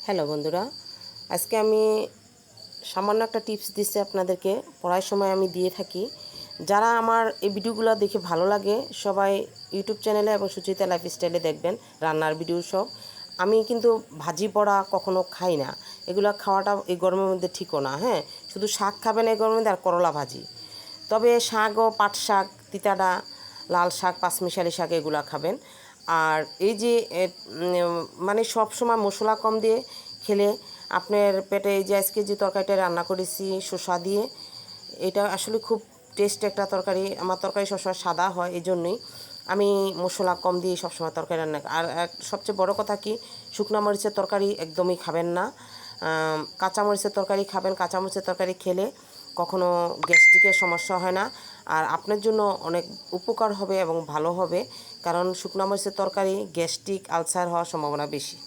Hello বন্ধুরা, আজকে আমি সামান্য একটা টিপস দিচ্ছি আপনাদেরকে। পড়ার সময় আমি দিয়ে থাকি। যারা আমার এই ভিডিওগুলো দেখে ভালো লাগে সবাই ইউটিউব চ্যানেলে এবং সুচিতা লাইফস্টাইলে দেখবেন রান্নার ভিডিও সব। আমি কিন্তু ভাজি পোড়া কখনো খাই না। এগুলো খাওয়াটা এই গরমের মধ্যে ঠিকও না। হ্যাঁ, শুধু শাক খাবেন এই গরমের মধ্যে আর করলা ভাজি। তবে শাক ও পাট শাক, তিতাডা, লাল শাক, পাঁচমিশালি শাক এগুলো খাবেন। আর এই যে মানে সব সময় মশলা কম দিয়ে খেলে আপনার পেটে এই যে আজকে যে তরকারিটা রান্না করেছি শসা দিয়ে, এটা আসলে খুব টেস্ট একটা তরকারি। আমার তরকারি সবসময় সাদা হয়, এই জন্যই আমি মশলা কম দিয়ে সবসময় তরকারি রান্না। আর সবচেয়ে বড় কথা কি, শুকনো মরিচের তরকারি একদমই খাবেন না। কাঁচামরিচের তরকারি খাবেন। কাঁচামরিচের তরকারি খেলে কখনো গ্যাস্ট্রিকের সমস্যা হয় না। আর আপনার জন্য অনেক উপকার হবে এবং ভালো হবে, কারণ শুকনো মরিচের তরকারি গ্যাস্ট্রিক আলসার হওয়ার সম্ভাবনা বেশি।